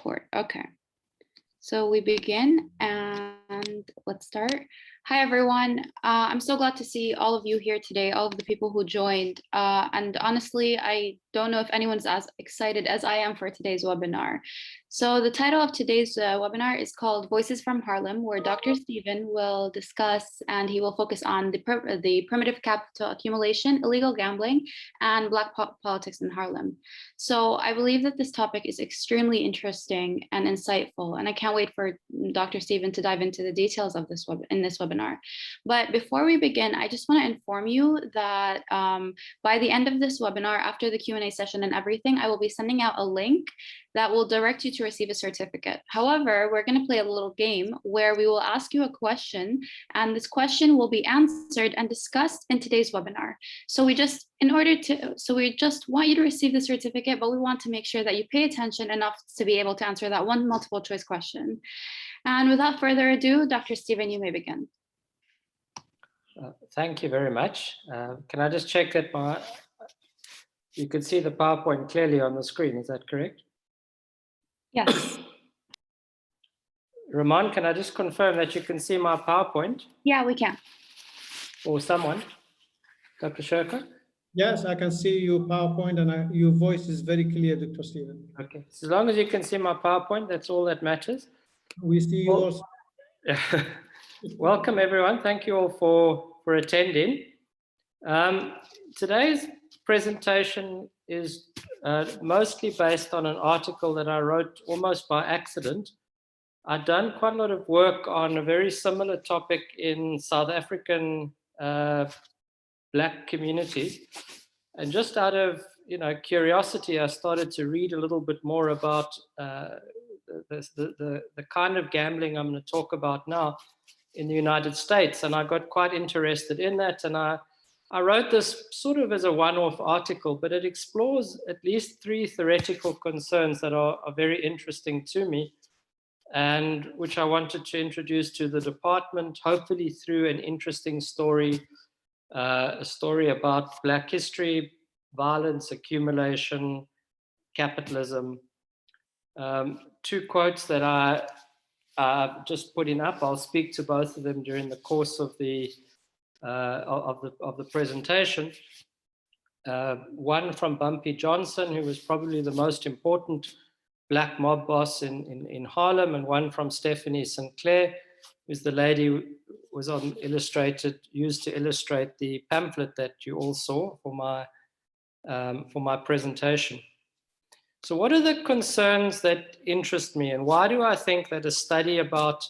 Record. Okay. So we begin and let's start. Hi, everyone. I'm so glad to see all of you here today, all of the people who joined. And honestly, I don't know if anyone's as excited as I am for today's webinar. So the title of today's webinar is called Voices from Harlem, where Dr. Steven will discuss and he will focus on the primitive capital accumulation, illegal gambling, and Black politics in Harlem. So I believe that this topic is extremely interesting and insightful, and I can't wait for Dr. Steven to dive into the details of this webinar. But before we begin, I just want to inform you that by the end of this webinar, after the Q&A session and everything, I will be sending out a link that will direct you to receive a certificate. However, we're going to play a little game where we will ask you a question, and this question will be answered and discussed in today's webinar. So we just want you to receive the certificate, but we want to make sure that you pay attention enough to be able to answer that one multiple choice question. And without further ado, Dr. Steven, you may begin. Thank you very much. Can I just check that you can see the PowerPoint clearly on the screen, is that correct? Yes. Ramon, can I just confirm that you can see my PowerPoint? Yeah, we can. Or someone? Dr. Shirka? Yes, I can see your PowerPoint and your voice is very clear, Dr. Steven. Okay, so as long as you can see my PowerPoint, that's all that matters. We see you also. Welcome, everyone. Thank you all for attending. Today's presentation is mostly based on an article that I wrote almost by accident. I've done quite a lot of work on a very similar topic in South African Black communities. And just out of curiosity, I started to read a little bit more about the kind of gambling I'm going to talk about now in the United States. And I got quite interested in that. And I wrote this sort of as a one-off article, but it explores at least 3 theoretical concerns that are very interesting to me, and which I wanted to introduce to the department, hopefully through an interesting story, a story about Black history, violence, accumulation, capitalism. 2 quotes that I just putting up. I'll speak to both of them during the course of the presentation. One from Bumpy Johnson, who was probably the most important Black mob boss in Harlem, and one from Stephanie Sinclair, who's the lady who was used to illustrate the pamphlet that you all saw for my presentation. So what are the concerns that interest me, and why do I think that a study about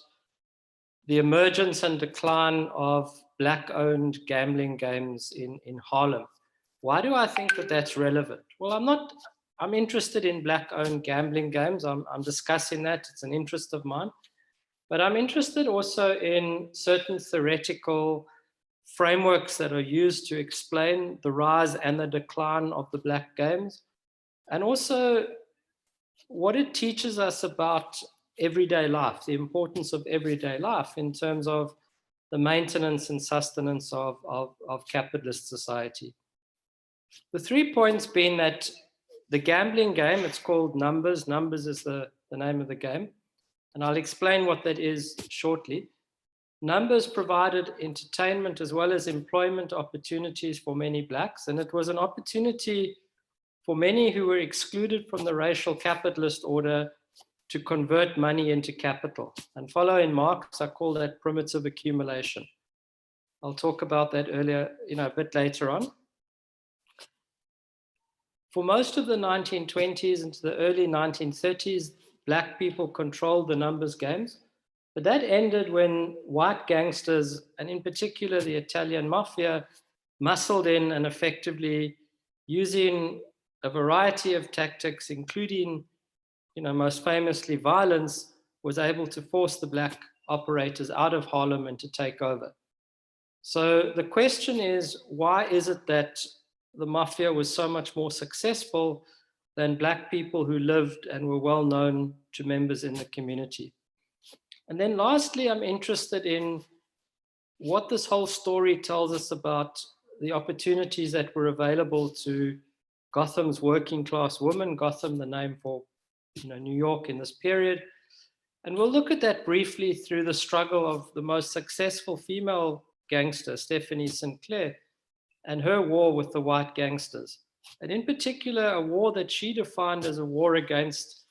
the emergence and decline of Black-owned gambling games in Harlem, why do I think that that's relevant? Well, I'm interested in Black-owned gambling games. I'm discussing that. It's an interest of mine. But I'm interested also in certain theoretical frameworks that are used to explain the rise and the decline of the Black games, and also what it teaches us about everyday life, the importance of everyday life in terms of the maintenance and sustenance of capitalist society. The 3 points being that the gambling game, it's called Numbers. Numbers is the name of the game. And I'll explain what that is shortly. Numbers provided entertainment as well as employment opportunities for many Blacks. And it was an opportunity for many who were excluded from the racial capitalist order to convert money into capital. And following Marx, I call that primitive accumulation. I'll talk about that earlier, a bit later on. For most of the 1920s into the early 1930s, Black people controlled the numbers games, but that ended when white gangsters, and in particular the Italian mafia, muscled in and effectively using a variety of tactics, including, most famously violence, was able to force the Black operators out of Harlem and to take over. So the question is, why is it that the mafia was so much more successful than Black people who lived and were well known to members in the community? And then lastly, I'm interested in what this whole story tells us about the opportunities that were available to Gotham's working class women. Gotham, the name for New York in this period. And we'll look at that briefly through the struggle of the most successful female gangster, Stephanie Sinclair, and her war with the white gangsters. And in particular, a war that she defined as a war against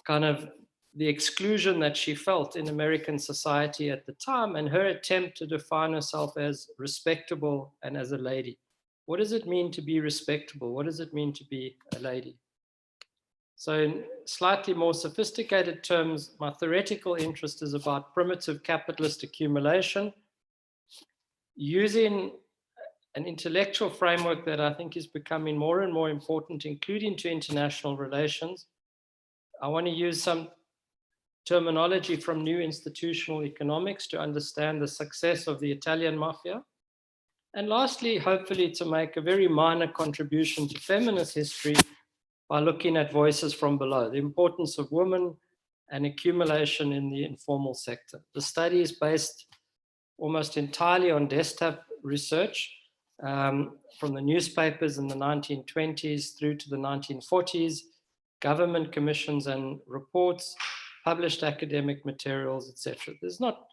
kind of the exclusion that she felt in American society at the time, and her attempt to define herself as respectable and as a lady. What does it mean to be respectable? What does it mean to be a lady? So in slightly more sophisticated terms, my theoretical interest is about primitive capitalist accumulation, using an intellectual framework that I think is becoming more and more important, including to international relations. I want to use some terminology from new institutional economics to understand the success of the Italian mafia. And lastly, hopefully to make a very minor contribution to feminist history by looking at voices from below, the importance of women and accumulation in the informal sector. The study is based almost entirely on desktop research from the newspapers in the 1920s through to the 1940s, government commissions and reports, published academic materials, etc. There's not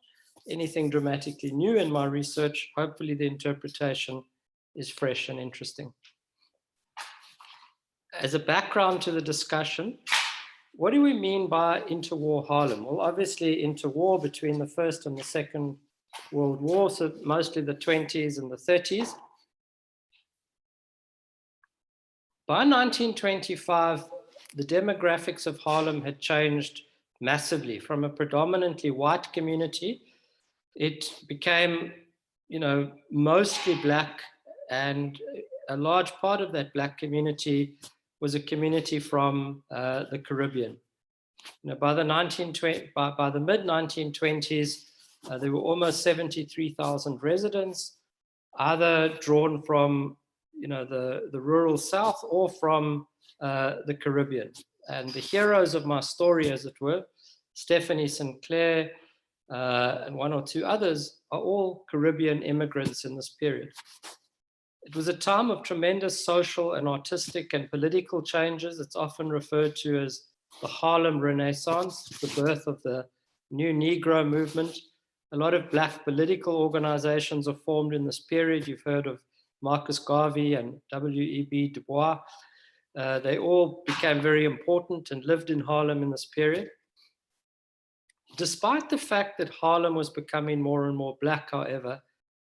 anything dramatically new in my research. Hopefully the interpretation is fresh and interesting. As a background to the discussion, what do we mean by interwar Harlem? Well, obviously interwar between the First and the Second World War, so mostly the 20s and the 30s. By 1925, the demographics of Harlem had changed massively. From a predominantly white community, it became, mostly Black, and a large part of that Black community was a community from the Caribbean. By the mid-1920s, there were almost 73,000 residents, either drawn from the rural South or from the Caribbean. And the heroes of my story, as it were, Stephanie Sinclair and one or two others, are all Caribbean immigrants in this period. It was a time of tremendous social and artistic and political changes. It's often referred to as the Harlem Renaissance, the birth of the new Negro movement. A lot of Black political organizations are formed in this period. You've heard of Marcus Garvey and W.E.B. Du Bois. They all became very important and lived in Harlem in this period. Despite the fact that Harlem was becoming more and more Black, however,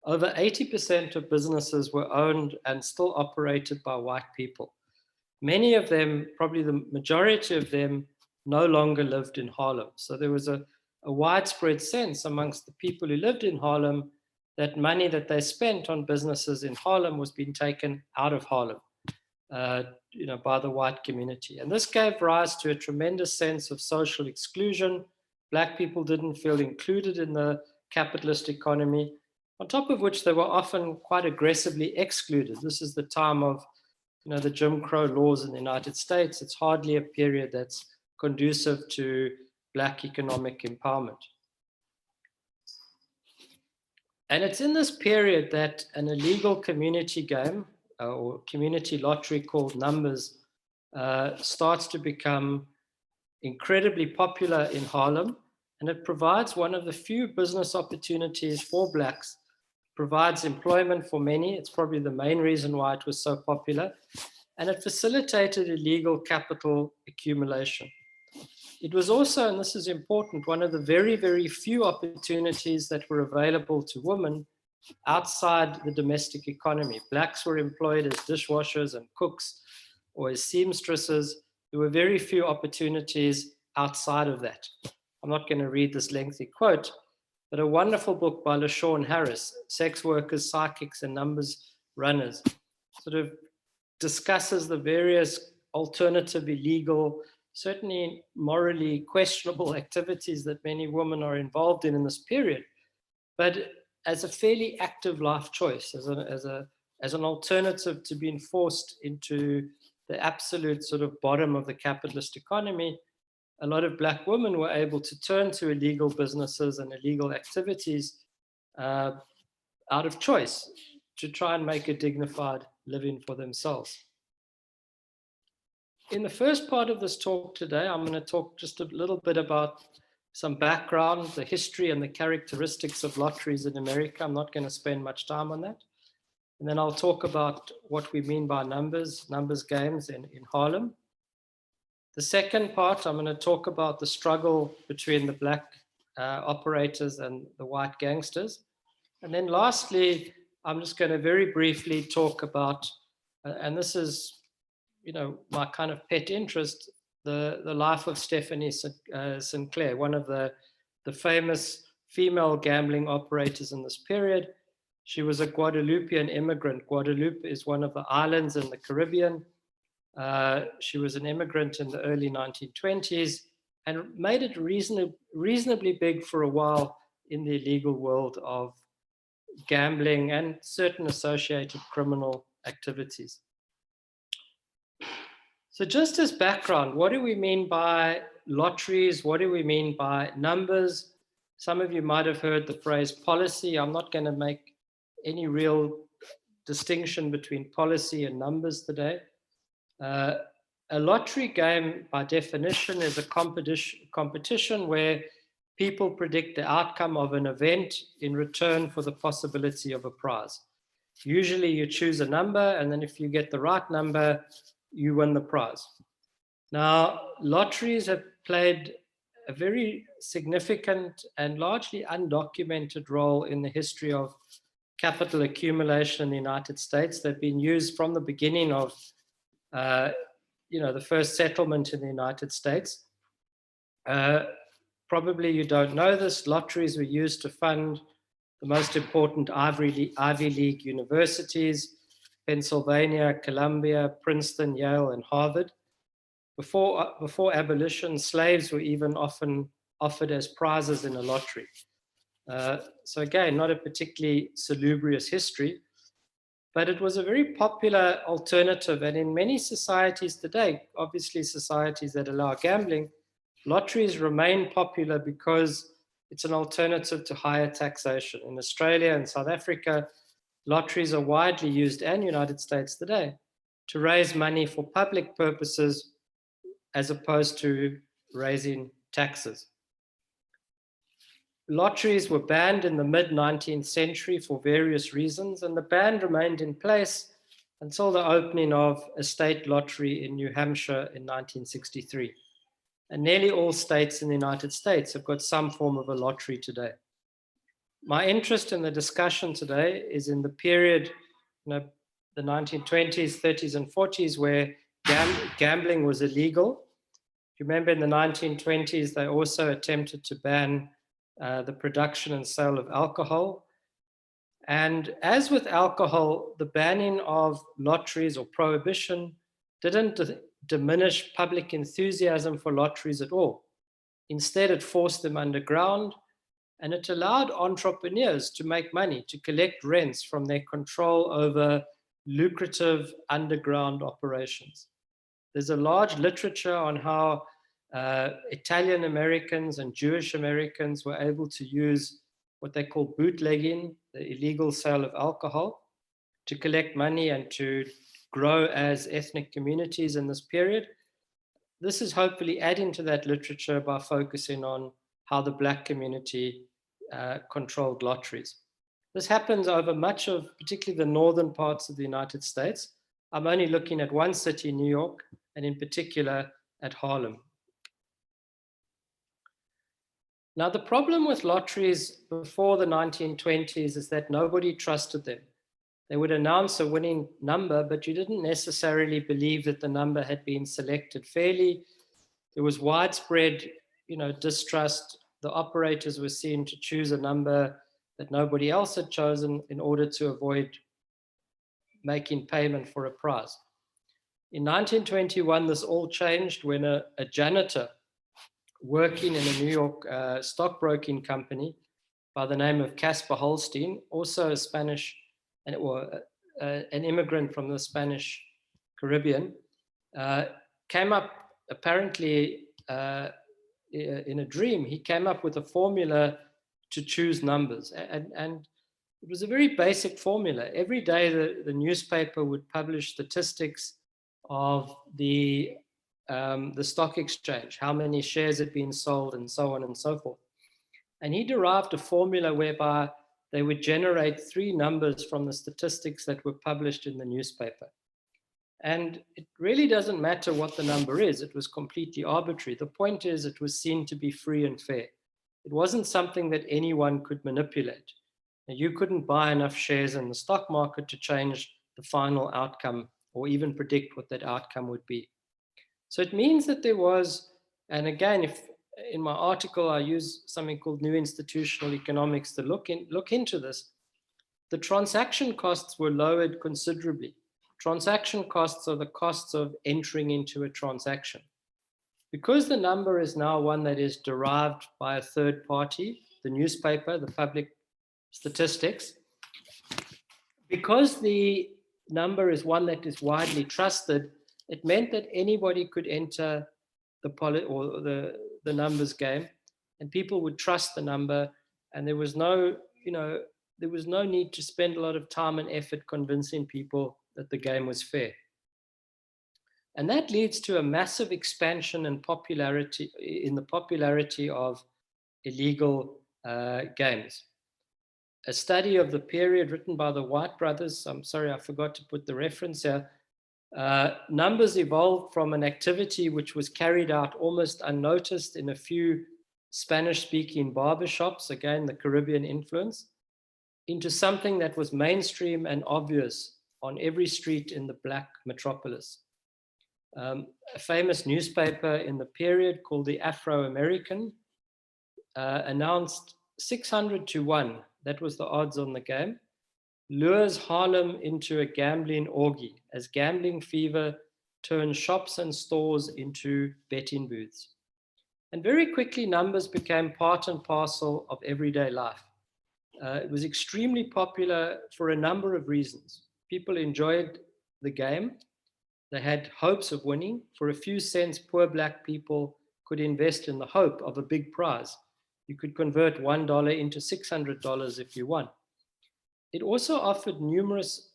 over 80% of businesses were owned and still operated by white people. Many of them, probably the majority of them, no longer lived in Harlem. So there was a widespread sense amongst the people who lived in Harlem that money that they spent on businesses in Harlem was being taken out of Harlem, by the white community. And this gave rise to a tremendous sense of social exclusion. Black people didn't feel included in the capitalist economy, on top of which they were often quite aggressively excluded. This is the time of the Jim Crow laws in the United States. It's hardly a period that's conducive to Black economic empowerment. And it's in this period that an illegal community game or community lottery called Numbers starts to become incredibly popular in Harlem, and it provides one of the few business opportunities for Blacks, provides employment for many. It's probably the main reason why it was so popular, and it facilitated illegal capital accumulation. It was also, and this is important, one of the very, very few opportunities that were available to women outside the domestic economy. Blacks were employed as dishwashers and cooks or as seamstresses. There were very few opportunities outside of that. I'm not going to read this lengthy quote, but a wonderful book by LaShawn Harris, Sex Workers, Psychics, and Numbers Runners, sort of discusses the various alternative, illegal, certainly morally questionable activities that many women are involved in this period, but as a fairly active life choice, as an alternative to being forced into the absolute sort of bottom of the capitalist economy. A lot of Black women were able to turn to illegal businesses and illegal activities out of choice to try and make a dignified living for themselves. in the first part of this talk today, I'm going to talk just a little bit about some background, the history and the characteristics of lotteries in America. I'm not going to spend much time on that. And then I'll talk about what we mean by numbers games in Harlem. The second part, I'm going to talk about the struggle between the black operators and the white gangsters. And then lastly, I'm just going to very briefly talk about, and this is, my kind of pet interest, the life of Stephanie Sinclair, one of the famous female gambling operators in this period. She was a Guadeloupean immigrant. Guadeloupe is one of the islands in the Caribbean. She was an immigrant in the early 1920s and made it reasonably big for a while in the illegal world of gambling and certain associated criminal activities. So just as background, what do we mean by lotteries? What do we mean by numbers? Some of you might have heard the phrase policy. I'm not going to make any real distinction between policy and numbers today. A lottery game, by definition, is a competition where people predict the outcome of an event in return for the possibility of a prize. Usually you choose a number, and then if you get the right number, you win the prize. Now, lotteries have played a very significant and largely undocumented role in the history of capital accumulation in the United States. They've been used from the beginning of the first settlement in the United States. Probably you don't know this, lotteries were used to fund the most important Ivy League universities, Pennsylvania, Columbia, Princeton, Yale, and Harvard. Before abolition, slaves were even often offered as prizes in a lottery. So again, not a particularly salubrious history, but it was a very popular alternative. And in many societies today, obviously societies that allow gambling, lotteries remain popular because it's an alternative to higher taxation. In Australia and South Africa, lotteries are widely used, and United States today, to raise money for public purposes as opposed to raising taxes. Lotteries were banned in the mid-19th century for various reasons, and the ban remained in place until the opening of a state lottery in New Hampshire in 1963. And nearly all states in the United States have got some form of a lottery today. My interest in the discussion today is in the period, the 1920s, 30s, and 40s, where gambling was illegal. If you remember, in the 1920s, they also attempted to ban the production and sale of alcohol. And as with alcohol, the banning of lotteries or prohibition didn't diminish public enthusiasm for lotteries at all. Instead, it forced them underground, and it allowed entrepreneurs to make money, to collect rents from their control over lucrative underground operations. There's a large literature on how Italian Americans and Jewish Americans were able to use what they call bootlegging, the illegal sale of alcohol, to collect money and to grow as ethnic communities in this period. This is hopefully adding to that literature by focusing on how the Black community controlled lotteries. This happens over much of, particularly the northern parts of the United States. I'm only looking at one city, New York, and in particular at Harlem. Now, the problem with lotteries before the 1920s is that nobody trusted them. They would announce a winning number, but you didn't necessarily believe that the number had been selected fairly. There was widespread, distrust. The operators were seen to choose a number that nobody else had chosen in order to avoid making payment for a prize. In 1921, this all changed when a janitor working in a New York stockbroking company by the name of Caspar Holstein, also a Spanish, an immigrant from the Spanish Caribbean, came up apparently in a dream. He came up with a formula to choose numbers. And it was a very basic formula. Every day the newspaper would publish statistics of the the stock exchange, how many shares had been sold, and so on and so forth. And he derived a formula whereby they would generate 3 numbers from the statistics that were published in the newspaper. And it really doesn't matter what the number is. It was completely arbitrary. The point is, it was seen to be free and fair. It wasn't something that anyone could manipulate. You couldn't buy enough shares in the stock market to change the final outcome or even predict what that outcome would be. So it means that there was, and again, if in my article I use something called New Institutional Economics to look into this, the transaction costs were lowered considerably. Transaction costs are the costs of entering into a transaction. Because the number is now one that is derived by a third party, the newspaper, the public statistics, because the number is one that is widely trusted, it meant that anybody could enter the numbers game, and people would trust the number, and there was no need to spend a lot of time and effort convincing people that the game was fair. And that leads to a massive expansion in the popularity of illegal games. A study of the period written by the White brothers, I'm sorry, I forgot to put the reference here. Numbers evolved from an activity which was carried out almost unnoticed in a few Spanish-speaking barbershops, again, the Caribbean influence, into something that was mainstream and obvious on every street in the Black metropolis. A famous newspaper in the period called the Afro-American announced 600 to 1, that was the odds on the game, lures Harlem into a gambling orgy as gambling fever turns shops and stores into betting booths. And very quickly, numbers became part and parcel of everyday life. It was extremely popular for a number of reasons. People enjoyed the game. They had hopes of winning. For a few cents, poor Black people could invest in the hope of a big prize. You could convert $1 into $600 if you won. It also offered numerous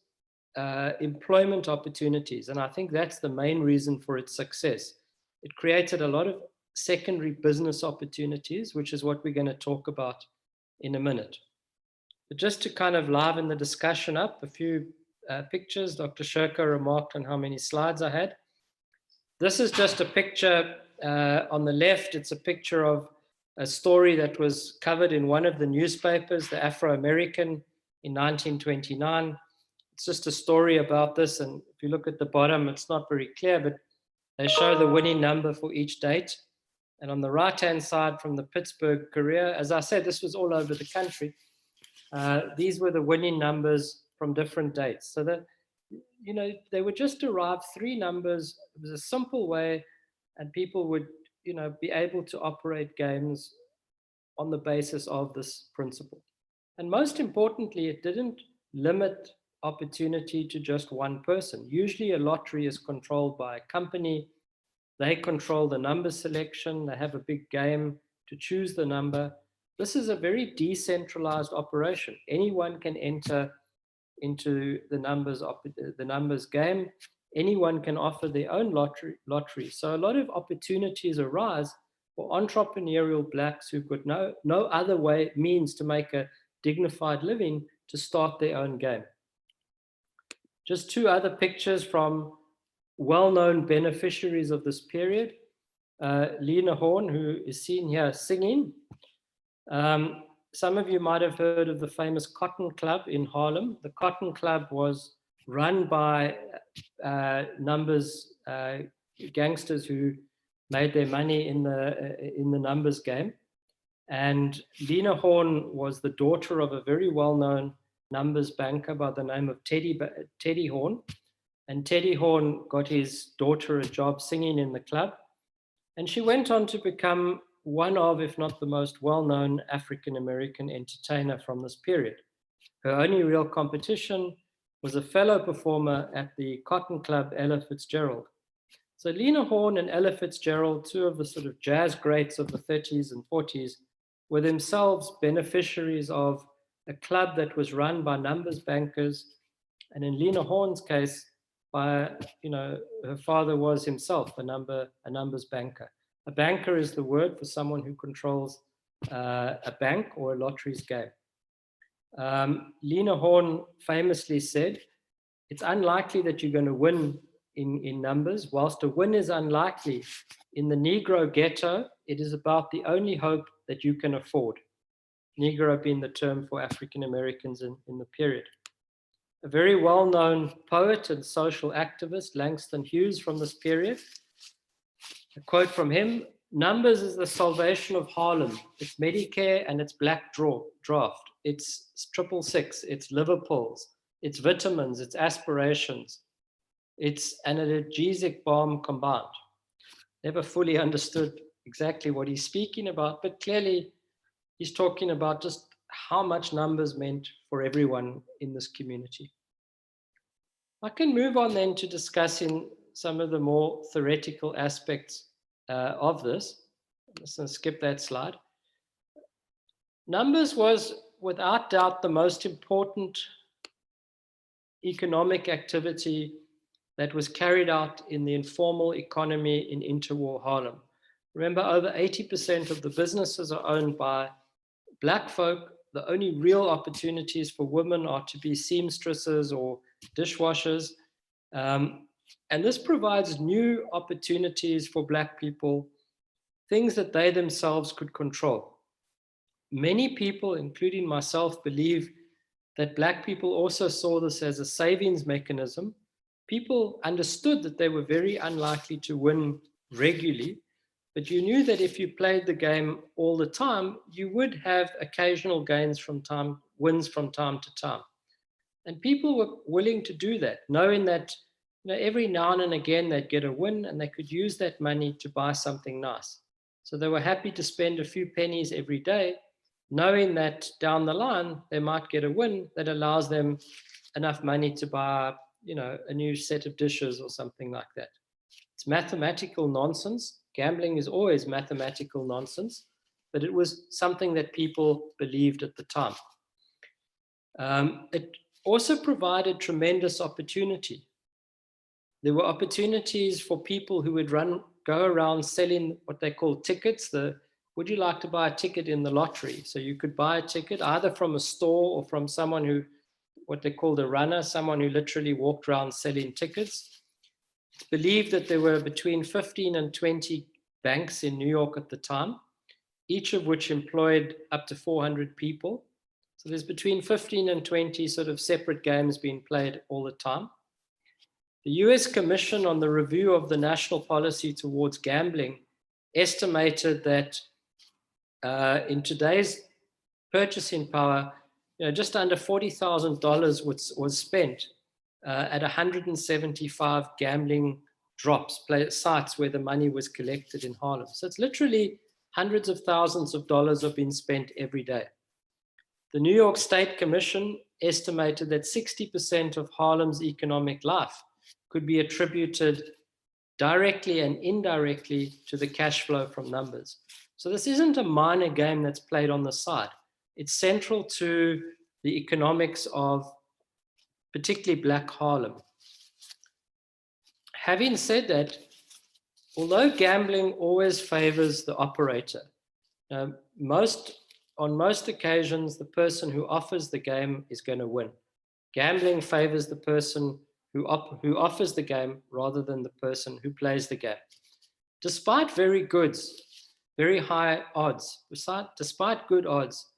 employment opportunities, and I think that's the main reason for its success. It created a lot of secondary business opportunities, which is what we're going to talk about in a minute. But just to kind of liven the discussion up, a few pictures. Dr. Shirker remarked on how many slides I had. This is just a picture on the left. It's a picture of a story that was covered in one of the newspapers, the Afro-American, in 1929. It's just a story about this, and if you look at the bottom, it's not very clear, but they show the winning number for each date. And on the right-hand side from the Pittsburgh Courier, as I said, this was all over the country. These were the winning numbers from different dates. So that, they would just derive 3 numbers. It was a simple way, and people would, be able to operate games on the basis of this principle. And most importantly, it didn't limit opportunity to just one person. Usually a lottery is controlled by a company. They control the number selection. They have a big game to choose the number. This is a very decentralized operation. Anyone can enter into the numbers game. Anyone can offer their own lottery. So a lot of opportunities arise for entrepreneurial Blacks who've got no other means to make a dignified living to start their own game. Just 2 other pictures from well-known beneficiaries of this period. Lena Horne, who is seen here singing. Some of you might have heard of the famous Cotton Club in Harlem. The Cotton Club was run by numbers gangsters who made their money in the numbers game. And Lena Horne was the daughter of a very well-known numbers banker by the name of Teddy Horne. And Teddy Horne got his daughter a job singing in the club. And she went on to become one of, if not the most well-known African-American entertainer from this period. Her only real competition was a fellow performer at the Cotton Club, Ella Fitzgerald. So Lena Horne and Ella Fitzgerald, 2 of the sort of jazz greats of the 30s and 40s, were themselves beneficiaries of a club that was run by numbers bankers. And in Lena Horne's case, by, her father was himself a numbers banker. A banker is the word for someone who controls a bank or a lottery's game. Lena Horne famously said, it's unlikely that you're going to win in numbers. Whilst a win is unlikely, in the Negro ghetto, it is about the only hope that you can afford. Negro being the term for African Americans in the period. A very well-known poet and social activist, Langston Hughes, from this period. A quote from him, numbers is the salvation of Harlem. It's Medicare and it's black draft. It's 666, it's Liverpools, it's vitamins, it's aspirations. It's an analgesic balm combined. Never fully understood exactly what he's speaking about, but clearly he's talking about just how much numbers meant for everyone in this community. I can move on then to discussing some of the more theoretical aspects of this. I'm just going to skip that slide. Numbers was without doubt the most important economic activity that was carried out in the informal economy in interwar Harlem. Remember, over 80% of the businesses are owned by Black folk. The only real opportunities for women are to be seamstresses or dishwashers. And this provides new opportunities for Black people, things that they themselves could control. Many people, including myself, believe that Black people also saw this as a savings mechanism. People understood that they were very unlikely to win regularly, but you knew that if you played the game all the time, you would have occasional wins from time to time. And people were willing to do that, knowing that every now and again they'd get a win and they could use that money to buy something nice. So they were happy to spend a few pennies every day, knowing that down the line they might get a win that allows them enough money to buy a new set of dishes or something like that. It's mathematical nonsense. Gambling is always mathematical nonsense, but it was something that people believed at the time. It also provided tremendous opportunity. There were opportunities for people who would go around selling what they call tickets. Would you like to buy a ticket in the lottery? So you could buy a ticket either from a store or from someone who, what they called a runner, someone who literally walked around selling tickets. It's believed that there were between 15 and 20 banks in New York at the time, each of which employed up to 400 people. So there's between 15 and 20 sort of separate games being played all the time. The US Commission on the Review of the National Policy Towards Gambling estimated that in today's purchasing power, just under $40,000 was spent at 175 gambling drops, sites where the money was collected in Harlem. So it's literally hundreds of thousands of dollars are being spent every day. The New York State Commission estimated that 60% of Harlem's economic life could be attributed directly and indirectly to the cash flow from numbers. So this isn't a minor game that's played on the side. It's central to the economics of particularly Black Harlem. Having said that, although gambling always favors the operator, on most occasions, the person who offers the game is going to win. Gambling favors the person who offers the game rather than the person who plays the game. Despite very high odds, despite good odds,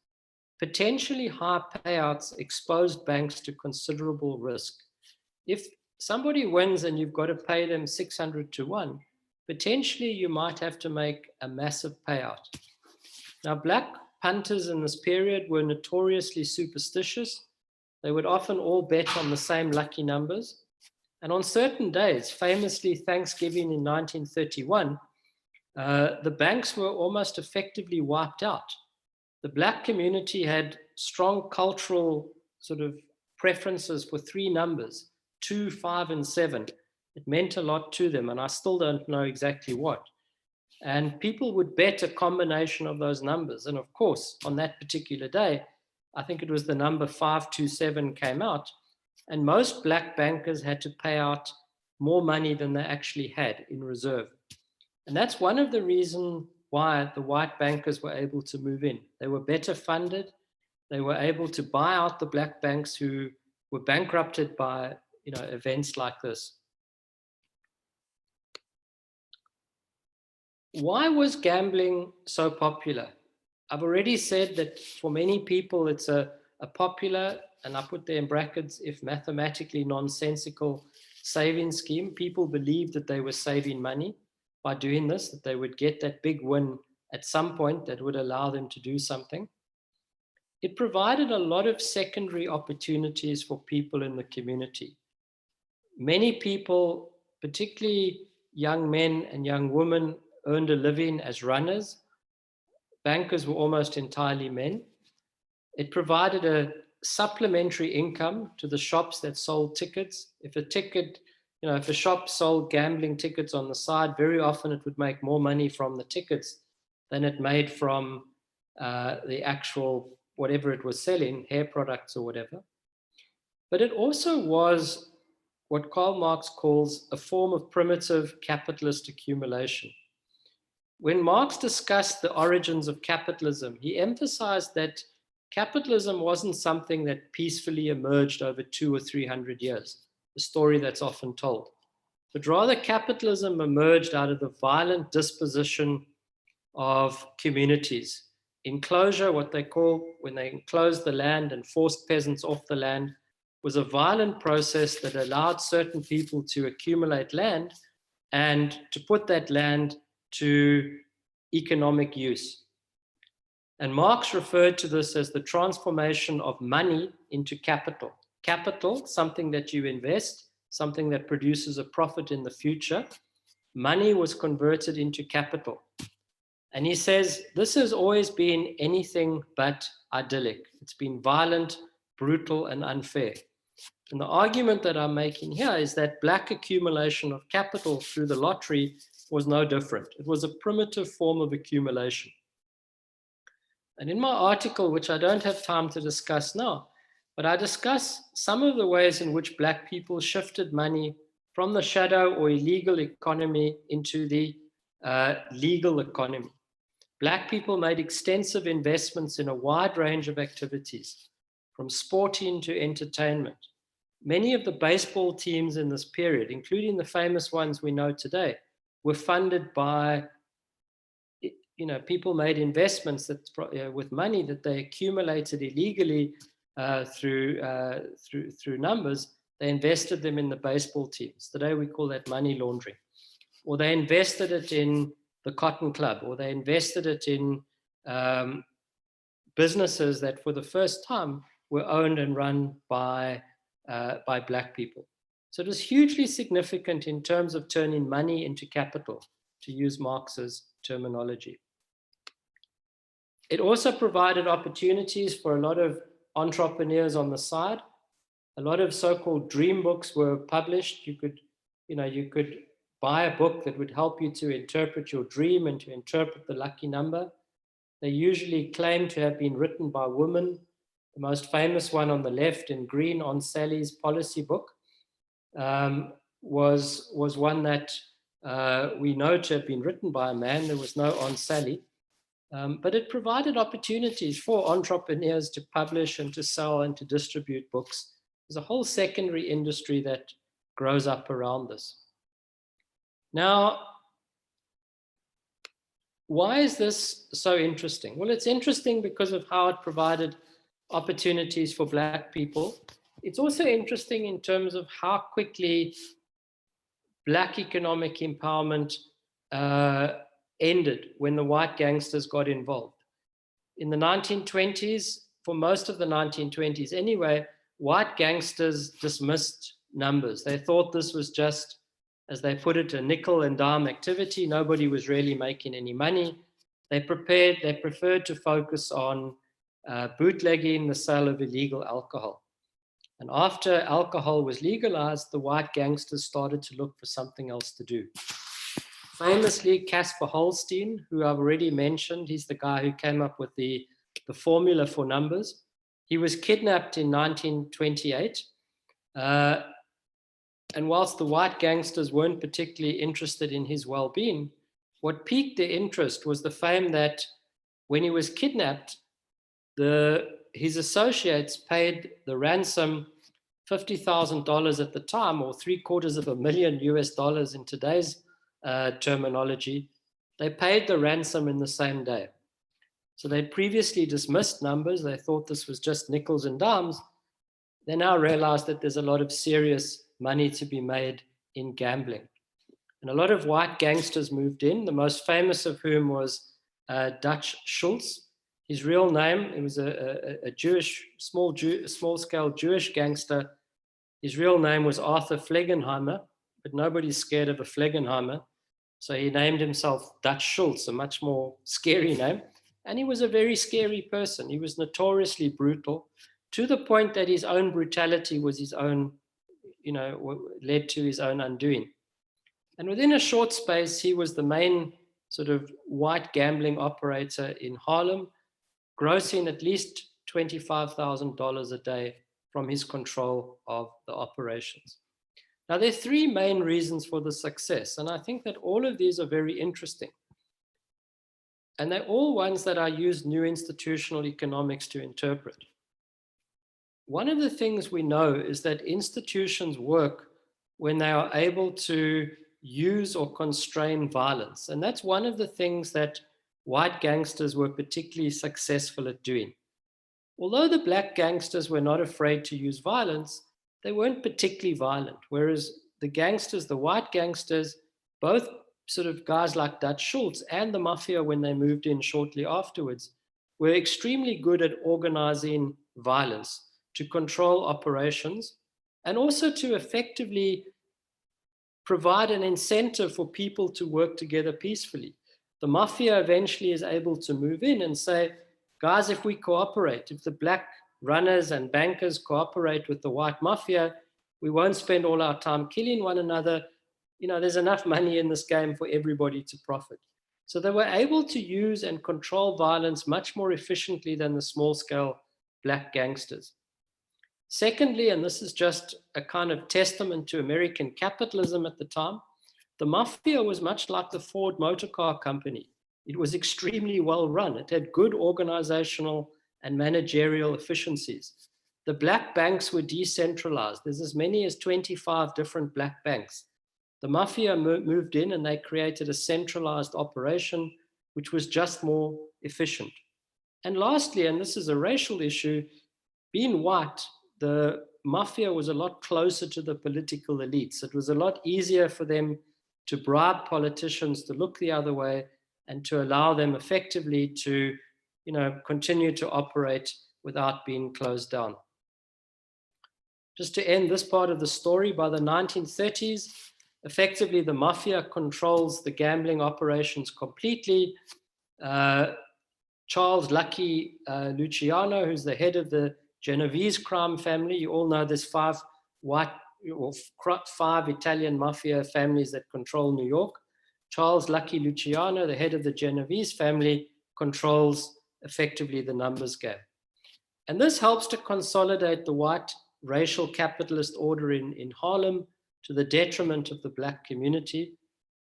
potentially high payouts exposed banks to considerable risk. If somebody wins and you've got to pay them 600 to 1, potentially you might have to make a massive payout. Now, Black punters in this period were notoriously superstitious. They would often all bet on the same lucky numbers. And on certain days, famously Thanksgiving in 1931, the banks were almost effectively wiped out. The Black community had strong cultural sort of preferences for three numbers, 2, 5, and 7. It meant a lot to them, and I still don't know exactly what. And people would bet a combination of those numbers. And of course, on that particular day, I think it was the number 527 came out, and most Black bankers had to pay out more money than they actually had in reserve. And that's one of the reasons why the white bankers were able to move in. They were better funded. They were able to buy out the black banks who were bankrupted by events like this. Why was gambling so popular? I've already said that for many people it's a popular, and I put there in brackets, if mathematically nonsensical saving scheme. People believed that they were saving money by doing this, that they would get that big win at some point that would allow them to do something. It provided a lot of secondary opportunities for people in the community. Many people, particularly young men and young women, earned a living as runners. Bankers were almost entirely men. It provided a supplementary income to the shops that sold tickets. If a shop sold gambling tickets on the side, very often it would make more money from the tickets than it made from the actual, whatever it was selling, hair products or whatever. But it also was what Karl Marx calls a form of primitive capitalist accumulation. When Marx discussed the origins of capitalism, he emphasized that capitalism wasn't something that peacefully emerged over 200 or 300 years, a story that's often told, but rather capitalism emerged out of the violent disposition of communities. Enclosure, what they call when they enclosed the land and forced peasants off the land, was a violent process that allowed certain people to accumulate land and to put that land to economic use. And Marx referred to this as the transformation of money into capital. Capital, something that you invest, something that produces a profit in the future. Money was converted into capital. And he says, this has always been anything but idyllic. It's been violent, brutal, and unfair. And the argument that I'm making here is that black accumulation of capital through the lottery was no different. It was a primitive form of accumulation. And in my article, which I don't have time to discuss now, but I discuss some of the ways in which black people shifted money from the shadow or illegal economy into the legal economy. Black people made extensive investments in a wide range of activities, from sporting to entertainment. Many of the baseball teams in this period, including the famous ones we know today, were funded by, people made investments that with money that they accumulated illegally through numbers. They invested them in the baseball teams. Today we call that money laundering. Or they invested it in the Cotton Club, or they invested it in businesses that for the first time were owned and run by black people. So it was hugely significant in terms of turning money into capital, to use Marx's terminology. It also provided opportunities for a lot of entrepreneurs on the side. A lot of so-called dream books were published. You could buy a book that would help you to interpret your dream and to interpret the lucky number. They usually claim to have been written by women. The most famous one on the left in green, On Sally's Policy Book, was one that we know to have been written by a man. There was no On Sally. But it provided opportunities for entrepreneurs to publish and to sell and to distribute books. There's a whole secondary industry that grows up around this. Now, why is this so interesting? Well, it's interesting because of how it provided opportunities for black people. It's also interesting in terms of how quickly black economic empowerment ended when the white gangsters got involved. In the 1920s, for most of the 1920s anyway, white gangsters dismissed numbers. They thought this was just, as they put it, a nickel and dime activity. Nobody was really making any money. They preferred to focus on bootlegging, the sale of illegal alcohol. And after alcohol was legalized, the white gangsters started to look for something else to do. Famously, Caspar Holstein, who I've already mentioned, he's the guy who came up with the formula for numbers. He was kidnapped in 1928. And whilst the white gangsters weren't particularly interested in his well-being, what piqued their interest was the fame that when he was kidnapped, his associates paid the ransom $50,000 at the time, or $750,000 US in today's terminology. They paid the ransom in the same day. So they'd previously dismissed numbers. They thought this was just nickels and dimes. They now realize that there's a lot of serious money to be made in gambling. And a lot of white gangsters moved in, the most famous of whom was Dutch Schultz. His real name, it was a Jewish, small-scale Jewish gangster. His real name was Arthur Flegenheimer, but nobody's scared of a Flegenheimer. So he named himself Dutch Schultz, a much more scary name. And he was a very scary person. He was notoriously brutal, to the point that his own brutality was his own, led to his own undoing. And within a short space, he was the main sort of white gambling operator in Harlem, grossing at least $25,000 a day from his control of the operations. Now, there are three main reasons for the success, and I think that all of these are very interesting. And they're all ones that I use new institutional economics to interpret. One of the things we know is that institutions work when they are able to use or constrain violence. And that's one of the things that white gangsters were particularly successful at doing. Although the black gangsters were not afraid to use violence, they weren't particularly violent. Whereas the white gangsters, both sort of guys like Dutch Schultz and the mafia when they moved in shortly afterwards, were extremely good at organizing violence to control operations and also to effectively provide an incentive for people to work together peacefully. The mafia eventually is able to move in and say, guys, if we cooperate, if the black runners and bankers cooperate with the white mafia, we won't spend all our time killing one another. There's enough money in this game for everybody to profit. So they were able to use and control violence much more efficiently than the small-scale black gangsters. Secondly, and this is just a kind of testament to American capitalism at the time, the mafia was much like the Ford Motor Car Company. It was extremely well run. It had good organizational and managerial efficiencies. The black banks were decentralized. There's as many as 25 different black banks. The mafia moved in and they created a centralized operation, which was just more efficient. And lastly, and this is a racial issue, being white, the mafia was a lot closer to the political elites. It was a lot easier for them to bribe politicians to look the other way and to allow them effectively to, continue to operate without being closed down. Just to end this part of the story, by the 1930s, effectively the mafia controls the gambling operations completely. Charles Lucky Luciano, who's the head of the Genovese crime family. You all know there's five Italian mafia families that control New York. Charles Lucky Luciano, the head of the Genovese family, controls effectively the numbers game. And this helps to consolidate the white racial capitalist order in Harlem to the detriment of the black community.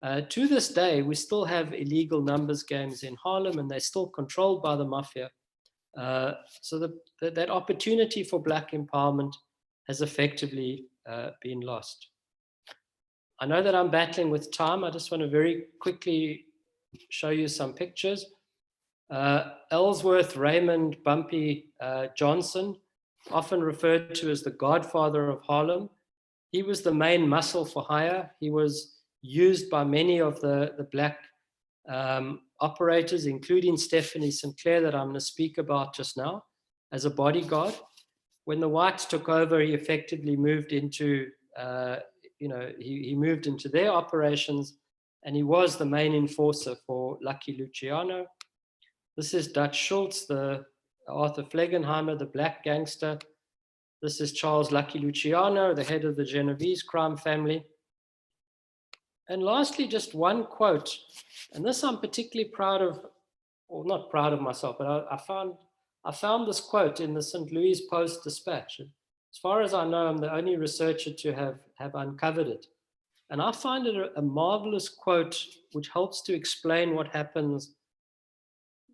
To this day, we still have illegal numbers games in Harlem, and they're still controlled by the mafia. So that opportunity for black empowerment has effectively been lost. I know that I'm battling with time. I just want to very quickly show you some pictures. Ellsworth Raymond Bumpy Johnson, often referred to as the godfather of Harlem. He was the main muscle for hire. He was used by many of the black operators, including Stephanie Sinclair, that I'm going to speak about just now, as a bodyguard. When the whites took over, he effectively moved into, he moved into their operations, and he was the main enforcer for Lucky Luciano. This is Dutch Schultz, the Arthur Flegenheimer, the black gangster. This is Charles Lucky Luciano, the head of the Genovese crime family. And lastly, just one quote, and this I'm particularly proud of, or not proud of myself, but I found this quote in the St. Louis Post-Dispatch. As far as I know, I'm the only researcher to have uncovered it. And I find it a marvelous quote which helps to explain what happens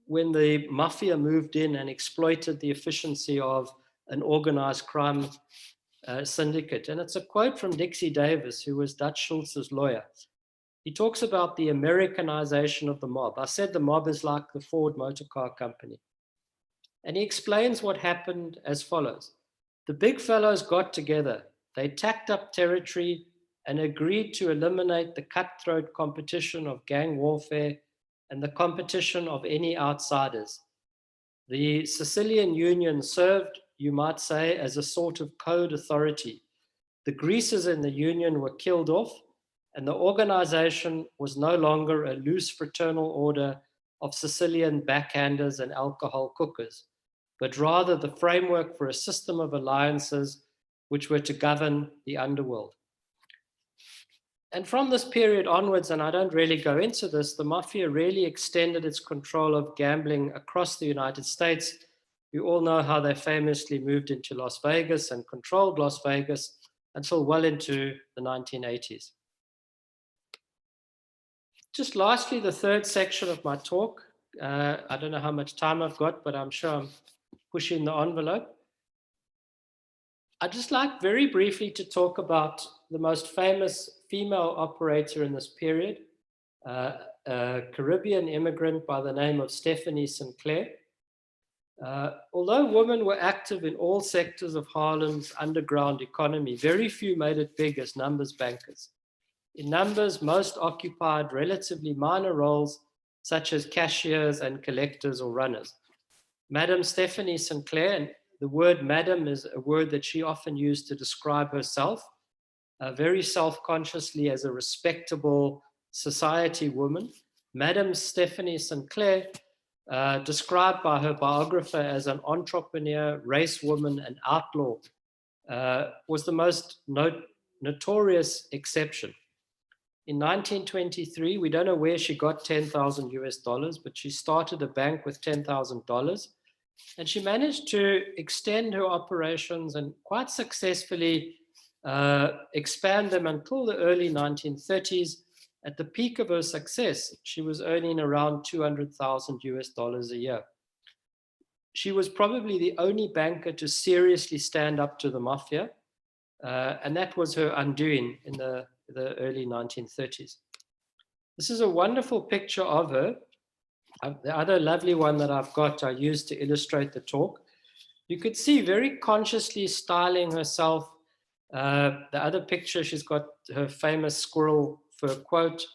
when the mafia moved in and exploited the efficiency of an organized crime syndicate. And it's a quote from Dixie Davis, who was Dutch Schultz's lawyer. He talks about the Americanization of the mob. I said the mob is like the Ford Motor Car Company. And he explains what happened as follows. The big fellows got together. They tacked up territory and agreed to eliminate the cutthroat competition of gang warfare and the competition of any outsiders. The Sicilian Union served, you might say, as a sort of code authority. The greasers in the union were killed off, and the organization was no longer a loose fraternal order of Sicilian backhanders and alcohol cookers, but rather the framework for a system of alliances which were to govern the underworld. And from this period onwards, and I don't really go into this, the mafia really extended its control of gambling across the United States. You all know how they famously moved into Las Vegas and controlled Las Vegas until well into the 1980s. Just lastly, the third section of my talk. I don't know how much time I've got, but I'm sure I'm pushing the envelope. I'd just like very briefly to talk about the most famous female operator in this period, a Caribbean immigrant by the name of Stephanie Sinclair. Although women were active in all sectors of Harlem's underground economy, very few made it big as numbers bankers. In numbers, most occupied relatively minor roles, such as cashiers and collectors or runners. Madame Stephanie Sinclair, and the word madam is a word that she often used to describe herself, very self-consciously as a respectable society woman. Madame Stephanie Sinclair, described by her biographer as an entrepreneur, race woman, and outlaw, was the most notorious exception. In 1923, we don't know where she got 10,000 US dollars, but she started a bank with $10,000. And she managed to extend her operations and quite successfully expand them until the early 1930s. At the peak of her success, she was earning around 200,000 US dollars a year. She was probably the only banker to seriously stand up to the mafia, and that was her undoing in the early 1930s. This is a wonderful picture of her. The other lovely one that I've got, I used to illustrate the talk. You could see very consciously styling herself. The other picture, she's got her famous squirrel fur coat.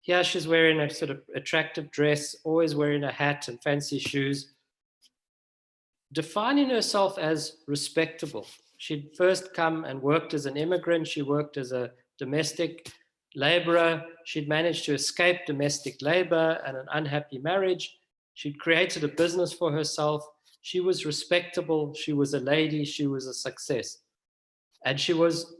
Here she's wearing a sort of attractive dress, always wearing a hat and fancy shoes, defining herself as respectable. She'd first come and worked as an immigrant. She worked as a domestic laborer. She'd managed to escape domestic labor and an unhappy marriage. She'd created a business for herself. She was respectable. She was a lady. She was a success. And she was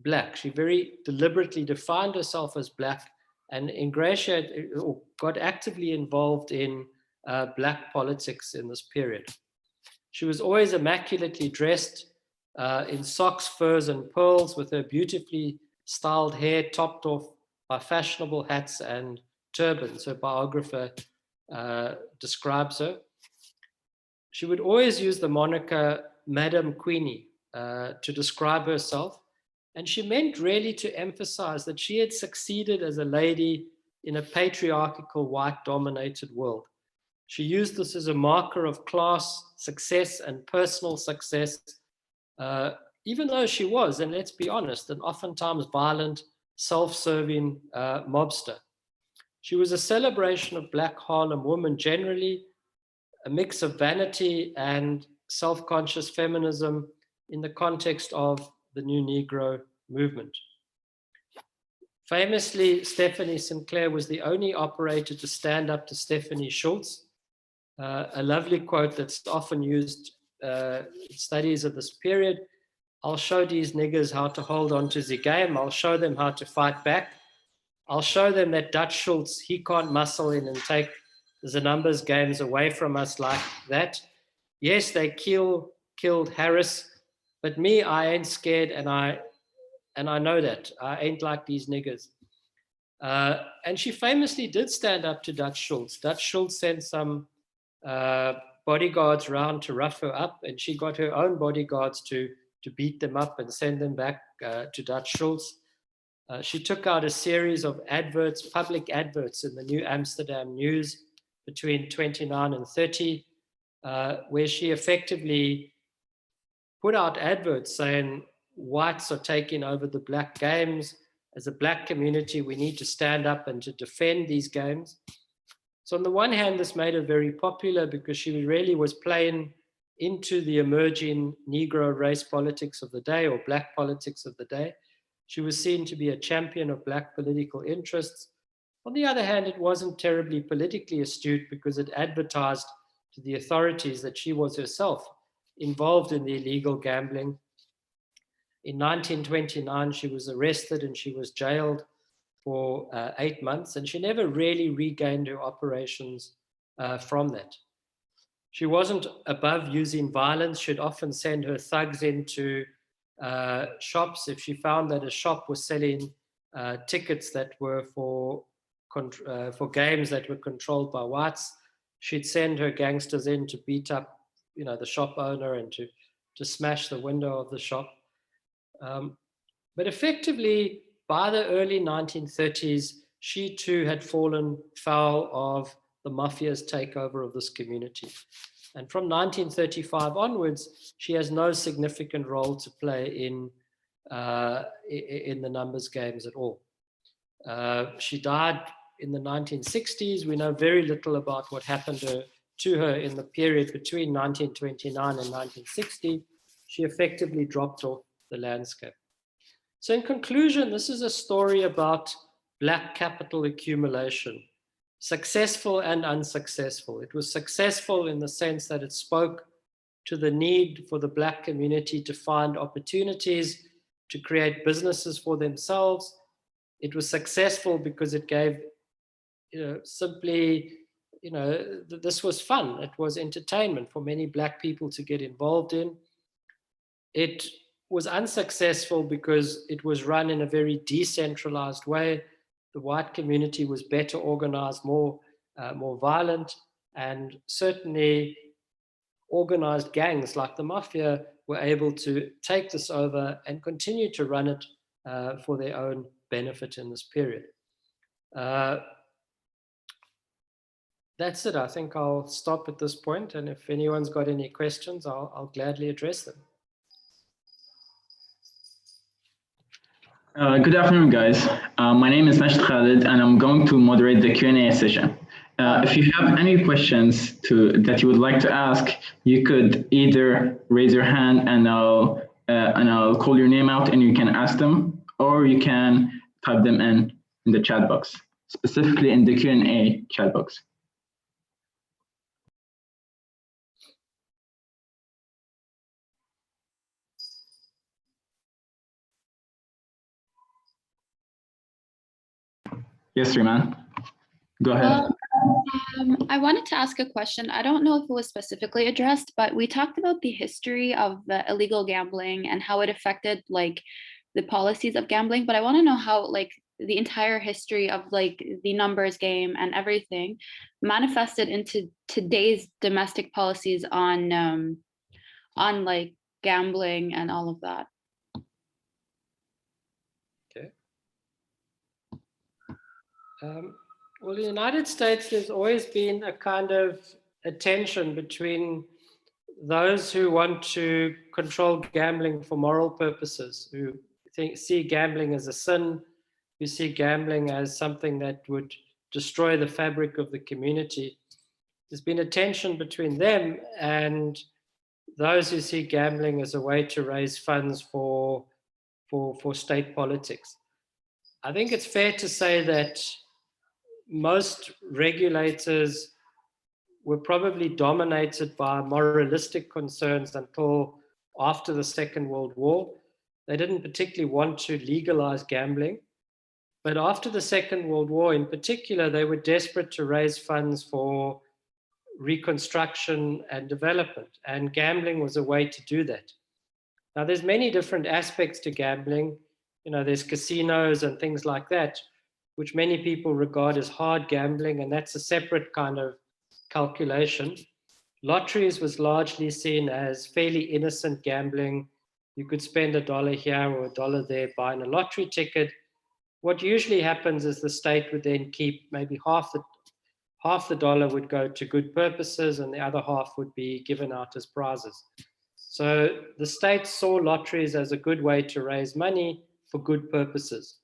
Black. She very deliberately defined herself as Black and ingratiated or got actively involved in Black politics in this period. She was always immaculately dressed in socks, furs, and pearls, with her beautifully styled hair topped off by fashionable hats and turbans. Her biographer describes her. She would always use the moniker Madame Queenie to describe herself. And she meant really to emphasize that she had succeeded as a lady in a patriarchal, white-dominated world. She used this as a marker of class, success, and personal success, even though she was, and let's be honest, an oftentimes violent, self-serving mobster. She was a celebration of Black Harlem women generally, a mix of vanity and self-conscious feminism in the context of the New Negro movement. Famously, Stephanie Sinclair was the only operator to stand up to Stephanie Schultz. A lovely quote that's often used in studies of this period. I'll show these niggers how to hold on to the game. I'll show them how to fight back. I'll show them that Dutch Schultz, he can't muscle in and take the numbers games away from us like that. Yes, they kill killed Harris, but me, I ain't scared, and I know that. I ain't like these niggers. And she famously did stand up to Dutch Schultz. Dutch Schultz sent some bodyguards round to rough her up, and she got her own bodyguards to beat them up and send them back to Dutch Schultz. She took out a series of adverts, public adverts in the New Amsterdam News between 29 and 30, where she effectively put out adverts saying whites are taking over the black games. As a black community, we need to stand up and to defend these games. So on the one hand, this made her very popular because she really was playing into the emerging Negro race politics of the day, or black politics of the day. She was seen to be a champion of black political interests. On the other hand, it wasn't terribly politically astute because it advertised to the authorities that she was herself involved in the illegal gambling. In 1929, she was arrested and she was jailed for 8 months, and she never really regained her operations from that. She wasn't above using violence. She'd often send her thugs into shops. If she found that a shop was selling tickets that were for games that were controlled by whites, she'd send her gangsters in to beat up, the shop owner and to smash the window of the shop. But effectively, by the early 1930s, she too had fallen foul of the mafia's takeover of this community. And from 1935 onwards, she has no significant role to play in the numbers games at all. She died in the 1960s. We know very little about what happened to her in the period between 1929 and 1960. She effectively dropped off the landscape. So in conclusion, this is a story about black capital accumulation, successful and unsuccessful. It was successful in the sense that it spoke to the need for the black community to find opportunities to create businesses for themselves. It was successful because it gave, this was fun. It was entertainment for many black people to get involved in. It was unsuccessful because it was run in a very decentralized way. The white community was better organized, more violent, and certainly organized gangs like the mafia were able to take this over and continue to run it for their own benefit in this period. That's it. I think I'll stop at this point, and if anyone's got any questions, I'll gladly address them. Good afternoon, guys. My name is Nasht Khalid, and I'm going to moderate the Q&A session. If you have any questions that you would like to ask, you could either raise your hand and I'll call your name out and you can ask them, or you can type them in the chat box, specifically in the Q&A chat box. Yes, Riman, go ahead. I wanted to ask a question. I don't know if it was specifically addressed, but we talked about the history of the illegal gambling and how it affected the policies of gambling. But I want to know how the entire history of the numbers game and everything manifested into today's domestic policies on gambling and all of that. Well, in the United States, there's always been a kind of a tension between those who want to control gambling for moral purposes, who see gambling as a sin, who see gambling as something that would destroy the fabric of the community. There's been a tension between them and those who see gambling as a way to raise funds for state politics. I think it's fair to say that most regulators were probably dominated by moralistic concerns until after the Second World War. They didn't particularly want to legalize gambling. But after the Second World War in particular, they were desperate to raise funds for reconstruction and development, and gambling was a way to do that. Now, there's many different aspects to gambling. You know, there's casinos and things like that, which many people regard as hard gambling, and that's a separate kind of calculation. Lotteries was largely seen as fairly innocent gambling. You could spend $1 here or $1 there buying a lottery ticket. What usually happens is the state would then keep maybe half the dollar would go to good purposes and the other half would be given out as prizes. So the state saw lotteries as a good way to raise money for good purposes.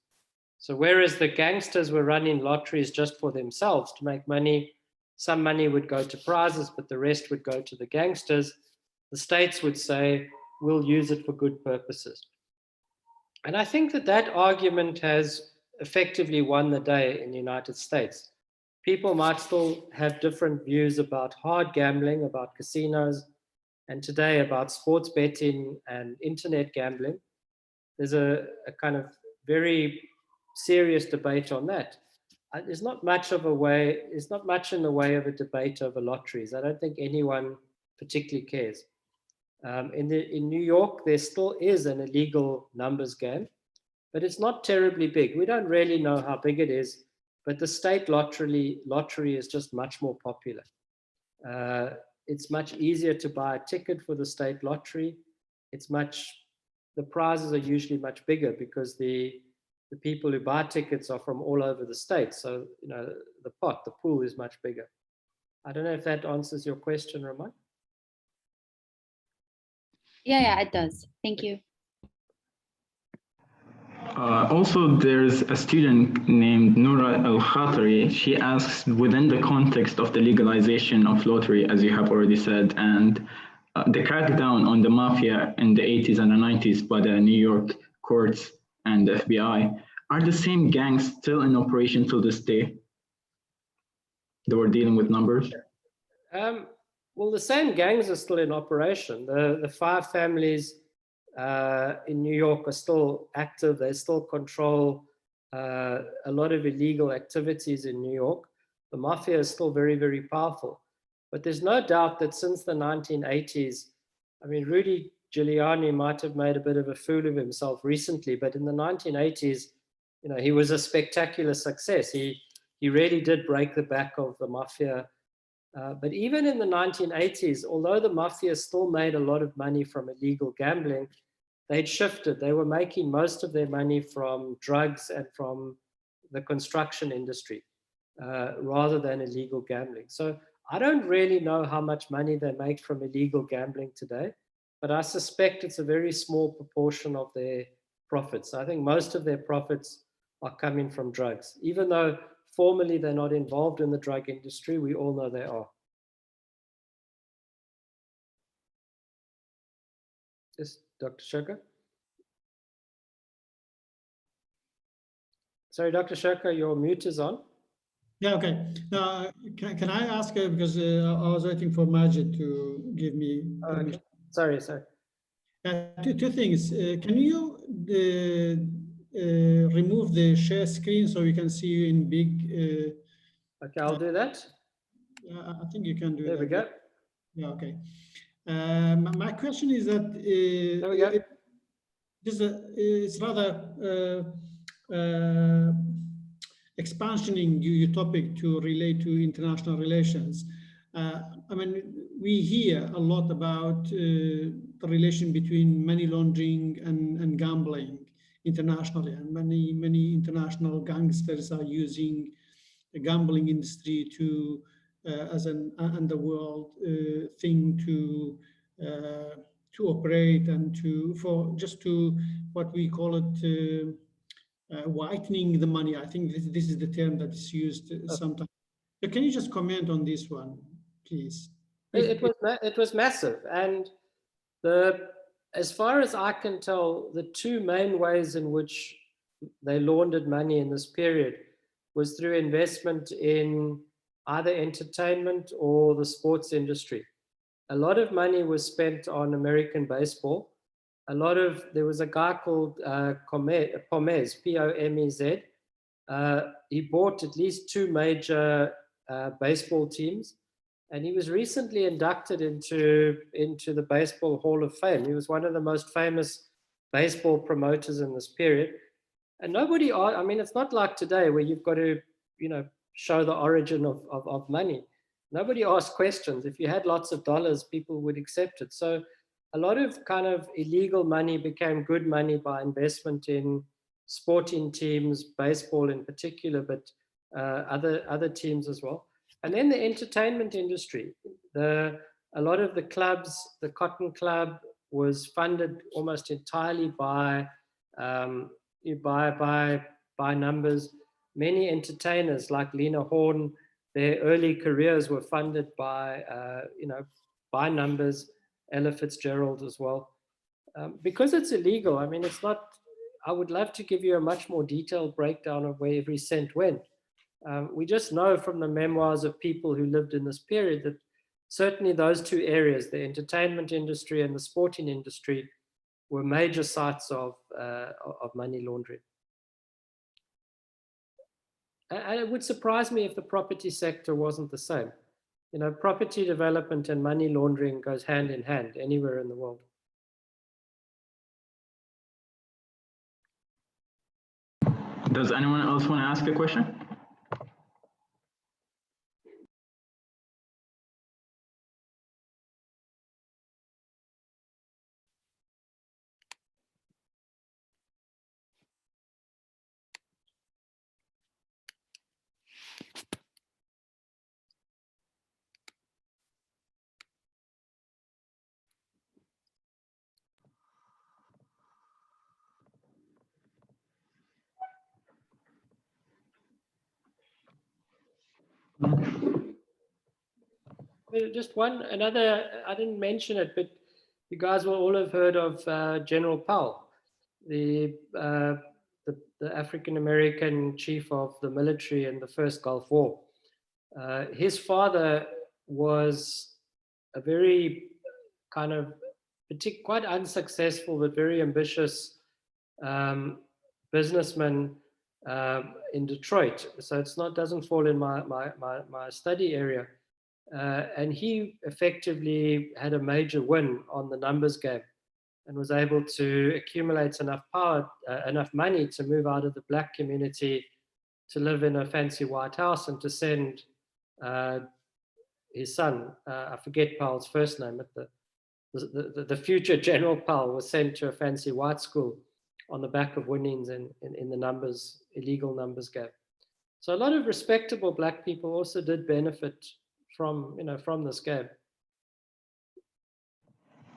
So whereas the gangsters were running lotteries just for themselves to make money, some money would go to prizes, but the rest would go to the gangsters. The states would say, we'll use it for good purposes. And I think that that argument has effectively won the day in the United States. People might still have different views about hard gambling, about casinos, and today about sports betting and internet gambling. There's a kind of very serious debate on that. There's not much in the way of a debate over lotteries. I don't think anyone particularly cares. In New York, there still is an illegal numbers game, but it's not terribly big. We don't really know how big it is, but the state lottery is just much more popular. It's much easier to buy a ticket for the state lottery. The prizes are usually much bigger because the people who buy tickets are from all over the state. So, you know, the pool is much bigger. I don't know if that answers your question, Ramon. Yeah, it does. Thank you. Also, there's a student named Noura Al-Khatri. She asks, within the context of the legalization of lottery, as you have already said, and the crackdown on the mafia in the 80s and the 90s by the New York courts and the FBI, are the same gangs still in operation till this day? They were dealing with numbers? Well, the same gangs are still in operation. The five families in New York are still active. They still control a lot of illegal activities in New York. The mafia is still very, very powerful. But there's no doubt that since the 1980s, I mean, Rudy Giuliani might have made a bit of a fool of himself recently, but in the 1980s, you know, he was a spectacular success. He really did break the back of the mafia. But even in the 1980s, although the mafia still made a lot of money from illegal gambling, they'd shifted. They were making most of their money from drugs and from the construction industry rather than illegal gambling. So I don't really know how much money they make from illegal gambling today, but I suspect it's a very small proportion of their profits. I think most of their profits are coming from drugs, even though formally they're not involved in the drug industry. We all know they are. Yes, Dr. Shirka? Sorry, Dr. Shirka, your mute is on. Yeah, okay. Now, can I ask, because I was waiting for Majid to give me permission. Okay. Sorry. Two things. Can you remove the share screen so we can see you in big? Okay, I'll do that. I think you can do that. There we go. Yeah, okay. My question is that There we go. it's rather expansioning your topic to relate to international relations. I mean, we hear a lot about the relation between money laundering and gambling internationally, and many international gangsters are using the gambling industry to as an underworld thing to operate and to what we call it whitening the money. I think this is the term that is used sometimes. So can you just comment on this one, please? It was massive, and as far as I can tell, the two main ways in which they laundered money in this period was through investment in either entertainment or the sports industry. A lot of money was spent on American baseball. There was a guy called Pomez, P-O-M-E-Z. He bought at least two major baseball teams. And he was recently inducted into the Baseball Hall of Fame. He was one of the most famous baseball promoters in this period. And nobody, I mean, it's not like today where you've got to, show the origin of money. Nobody asked questions. If you had lots of dollars, people would accept it. So a lot of kind of illegal money became good money by investment in sporting teams, baseball in particular, but other teams as well. And then the entertainment industry. A lot of the clubs, the Cotton Club was funded almost entirely by numbers. Many entertainers like Lena Horne, their early careers were funded by numbers. Ella Fitzgerald as well. Because it's illegal, I mean, it's not, I would love to give you a much more detailed breakdown of where every cent went. We just know from the memoirs of people who lived in this period that certainly those two areas, the entertainment industry and the sporting industry, were major sites of money laundering. And it would surprise me if the property sector wasn't the same. Property development and money laundering goes hand in hand anywhere in the world. Does anyone else want to ask a question? Just another, I didn't mention it, but you guys will all have heard of General Powell, the African-American chief of the military in the first Gulf War. His father was a very kind of quite unsuccessful but very ambitious businessman in Detroit. So doesn't fall in my study area. And he effectively had a major win on the numbers game and was able to accumulate enough enough money to move out of the black community to live in a fancy White House and to send his son, I forget Powell's first name, but the future General Powell was sent to a fancy white school on the back of winnings in the illegal numbers game. So a lot of respectable black people also did benefit from this game.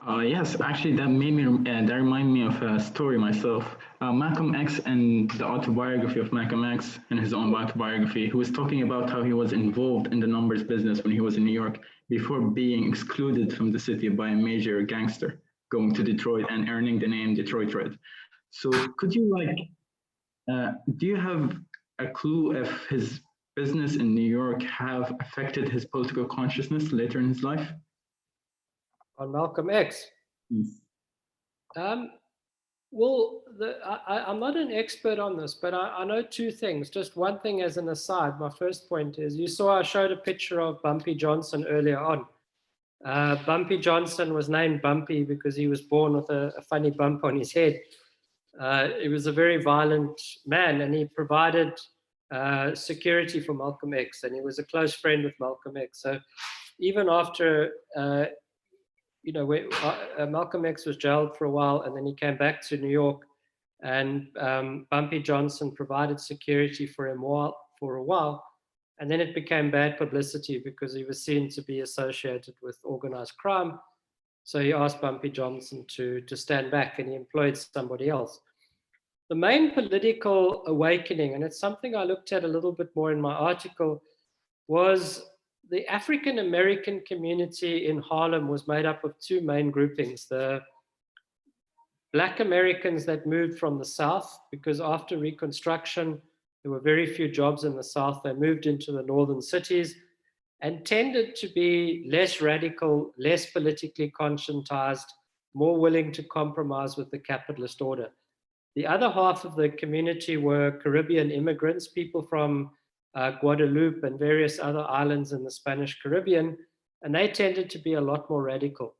Yes, actually, that reminded me of a story myself. Malcolm X, and the autobiography of Malcolm X, and his own autobiography, he was talking about how he was involved in the numbers business when he was in New York before being excluded from the city by a major gangster going to Detroit and earning the name Detroit Red. So could you do you have a clue if his business in New York have affected his political consciousness later in his life? On Malcolm X? Yes. Well, I'm not an expert on this, but I know two things. Just one thing as an aside, my first point is, you saw I showed a picture of Bumpy Johnson earlier on. Bumpy Johnson was named Bumpy because he was born with a funny bump on his head. He was a very violent man, and he provided security for Malcolm X, and he was a close friend with Malcolm X. So even after Malcolm X was jailed for a while, and then he came back to New York, and Bumpy Johnson provided security for him for a while, and then it became bad publicity because he was seen to be associated with organized crime. So he asked Bumpy Johnson to stand back, and he employed somebody else. The main political awakening, and it's something I looked at a little bit more in my article, was the African American community in Harlem was made up of two main groupings. The Black Americans that moved from the South, because after Reconstruction, there were very few jobs in the South. They moved into the northern cities and tended to be less radical, less politically conscientized, more willing to compromise with the capitalist order. The other half of the community were Caribbean immigrants, people from Guadeloupe and various other islands in the Spanish Caribbean, And they tended to be a lot more radical.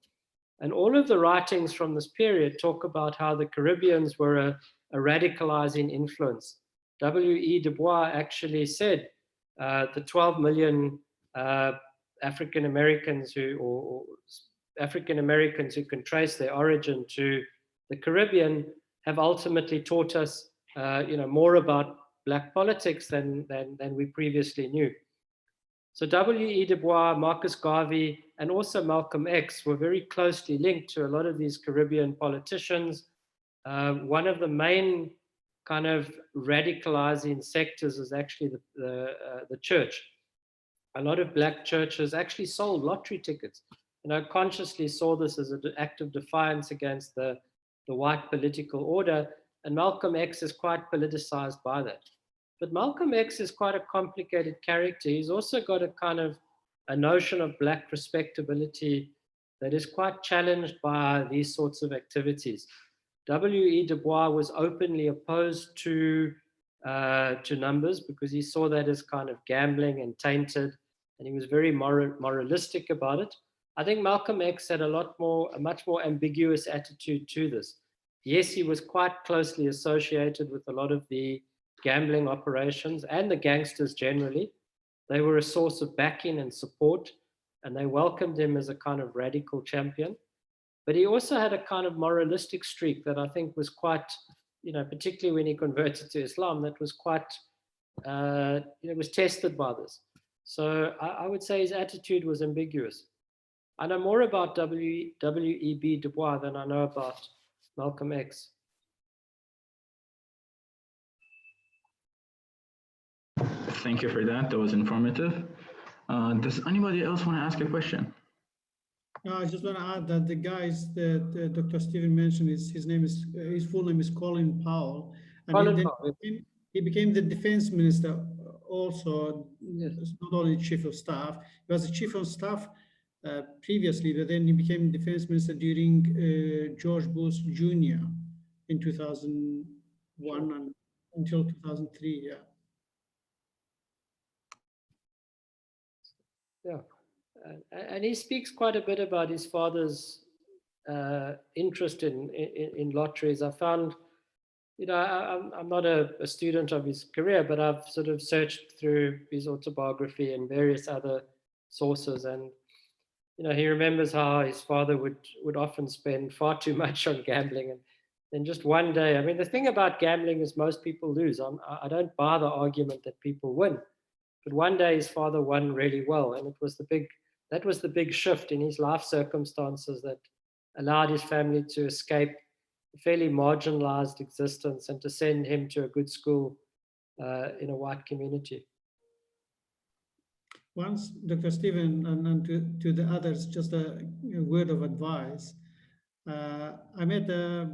And all of the writings from this period talk about how the Caribbeans were a radicalizing influence. W.E. Du Bois actually said the 12 million African Americans or African Americans who can trace their origin to the Caribbean have ultimately taught us, more about Black politics than we previously knew. So W.E. Du Bois, Marcus Garvey, and also Malcolm X were very closely linked to a lot of these Caribbean politicians. One of the main kind of radicalizing sectors is actually the church. A lot of Black churches actually sold lottery tickets, and I consciously saw this as an act of defiance against the white political order, and Malcolm X is quite politicized by that. But Malcolm X is quite a complicated character. He's also got a kind of a notion of Black respectability that is quite challenged by these sorts of activities. W.E. Du Bois was openly opposed to numbers because he saw that as kind of gambling and tainted, and he was very moralistic about it. I think Malcolm X had a much more ambiguous attitude to this. Yes, he was quite closely associated with a lot of the gambling operations and the gangsters generally. They were a source of backing and support, and they welcomed him as a kind of radical champion. But he also had a kind of moralistic streak that I think was quite, particularly when he converted to Islam, that was quite, was tested by this. So I would say his attitude was ambiguous. I know more about W.E.B. Du Bois than I know about Malcolm X. Thank you for that. That was informative. Does anybody else want to ask a question? No, I just want to add that the guys that Dr. Stephen mentioned, his full name is Colin Powell, and he became the defense minister also. Yes. Not only chief of staff, he was the chief of staff previously, but then he became defense minister during George Bush Jr. in 2001 and until 2003. Yeah. Yeah. And he speaks quite a bit about his father's interest in lotteries. I found, I'm not a student of his career, but I've sort of searched through his autobiography and various other sources. And, he remembers how his father would often spend far too much on gambling. And then just one day, the thing about gambling is most people lose. I don't buy the argument that people win. But one day his father won really well. And that was the big shift in his life circumstances that allowed his family to escape a fairly marginalized existence and to send him to a good school in a white community. Once, Dr. Stephen, and to the others, just a word of advice. I met a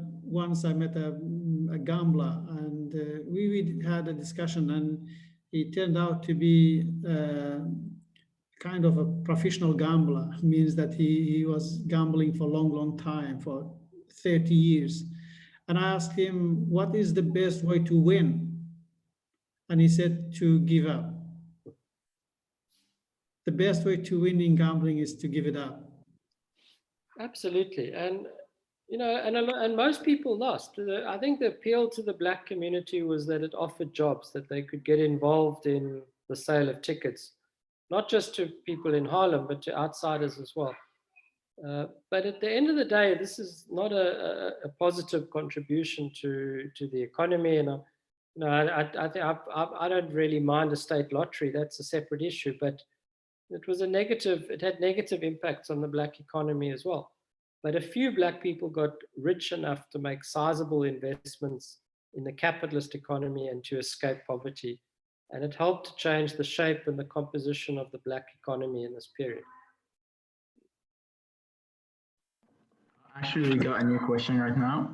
gambler, and we had a discussion, and he turned out to be kind of a professional gambler. Means that he was gambling for a long time, for 30 years. And I asked him, what is the best way to win? And he said, to give up. The best way to win in gambling is to give it up. Absolutely. And, and most people lost. I think the appeal to the Black community was that it offered jobs, that they could get involved in the sale of tickets, not just to people in Harlem, but to outsiders as well. But at the end of the day, this is not a positive contribution to the economy. And I don't really mind a state lottery. That's a separate issue. But it had negative impacts on the Black economy as well. But a few Black people got rich enough to make sizable investments in the capitalist economy and to escape poverty. And it helped to change the shape and the composition of the Black economy in this period. Actually, we got a new question right now.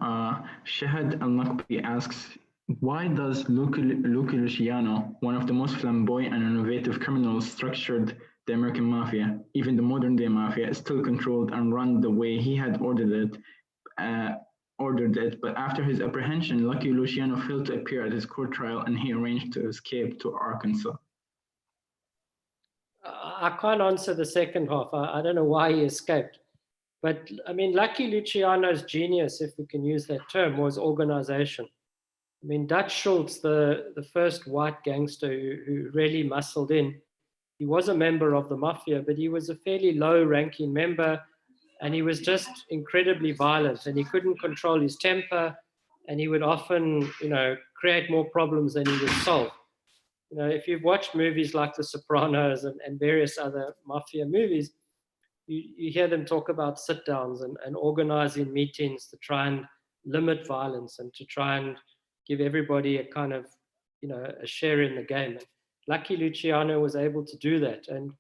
Shahad Al-Naqbi asks, why does Luca Luciano, one of the most flamboyant and innovative criminals, structured the American mafia, even the modern day mafia, is still controlled and run the way he had ordered it, but after his apprehension, Lucky Luciano failed to appear at his court trial and he arranged to escape to Arkansas? I can't answer the second half. I don't know why he escaped. But I mean, Lucky Luciano's genius, if we can use that term, was organization. I mean, Dutch Schultz, the first white gangster who really muscled in, he was a member of the mafia, but he was a fairly low-ranking member, and he was just incredibly violent, and he couldn't control his temper, and he would often, create more problems than he would solve. If you've watched movies like The Sopranos and various other mafia movies, you hear them talk about sit-downs and organizing meetings to try and limit violence and to try and give everybody a kind of, a share in the game. And Lucky Luciano was able to do that. And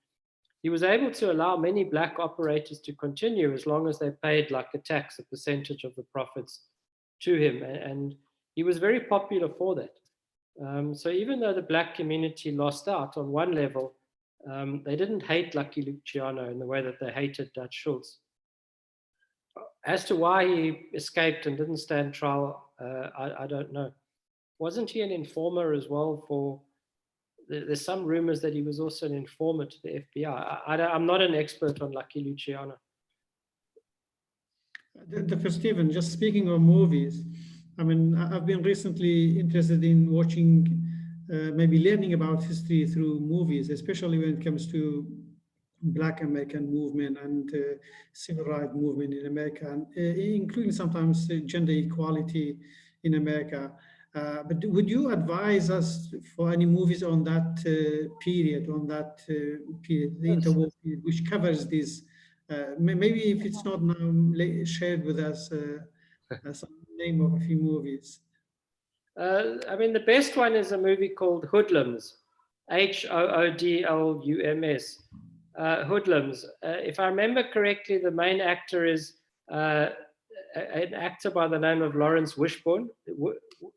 he was able to allow many black operators to continue as long as they paid like a tax, a percentage of the profits to him. And he was very popular for that. So even though the black community lost out on one level, they didn't hate Lucky Luciano in the way that they hated Dutch Schultz. As to why he escaped and didn't stand trial, I don't know. Wasn't he an informer as well for, there's some rumors that he was also an informer to the FBI. I'm not an expert on Lucky Luciano. Dr. Stephen, just speaking of movies, I mean, I've been recently interested in watching, maybe learning about history through movies, especially when it comes to Black American movement and civil rights movement in America, and, including sometimes gender equality in America. But would you advise us for any movies on that period, period, the interwar period, which covers this? Maybe if it's not now, shared with us some name of a few movies. I mean, the best one is a movie called Hoodlums, Hoodlums. Hoodlums. If I remember correctly, the main actor is an actor by the name of Lawrence Wishburne.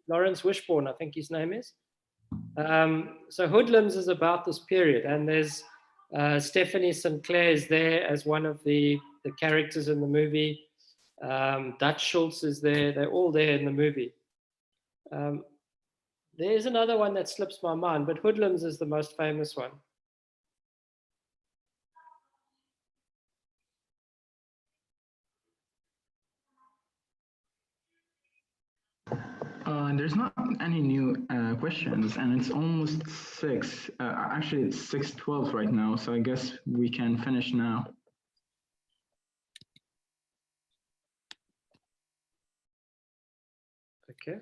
Lawrence Wishburne, I think his name is. So Hoodlums is about this period, and there's Stephanie Sinclair is there as one of the characters in the movie. Dutch Schultz is there. They're all there in the movie. There's another one that slips my mind, but Hoodlums is the most famous one. There's not any new questions, and it's almost 6. Actually, it's 6:12 right now, so I guess we can finish now. Okay.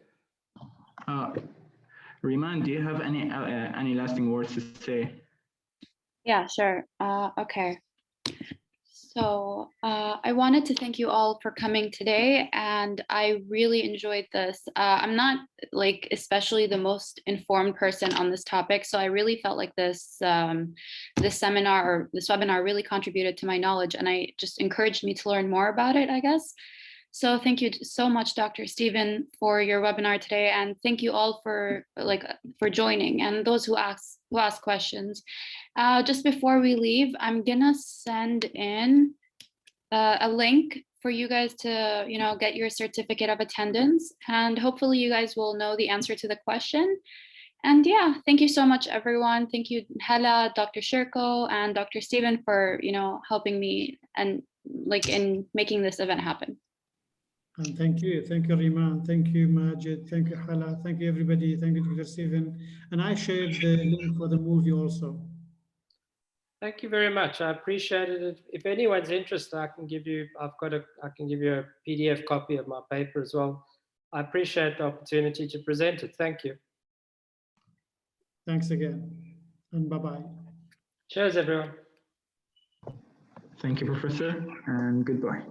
Riman, do you have any lasting words to say? Yeah, sure. Okay. So I wanted to thank you all for coming today, and I really enjoyed this. I'm not like especially the most informed person on this topic, so I really felt like this seminar or this webinar really contributed to my knowledge, and I just encouraged me to learn more about it, I guess. So thank you so much, Dr. Stephen, for your webinar today, and thank you all for joining and those who ask questions. Just before we leave, I'm gonna send in a link for you guys to get your certificate of attendance, and hopefully you guys will know the answer to the question. And yeah, thank you so much, everyone. Thank you, Hala, Dr. Shirko, and Dr. Stephen for helping me and in making this event happen. And thank you, Riman, thank you, Majid, thank you, Hala, thank you, everybody, thank you, Dr. Stephen. And I shared the link for the movie also. Thank you very much. I appreciate it. If anyone's interested, I can give you a PDF copy of my paper as well. I appreciate the opportunity to present it. Thank you. Thanks again, and bye-bye. Cheers, everyone. Thank you, Professor, and goodbye.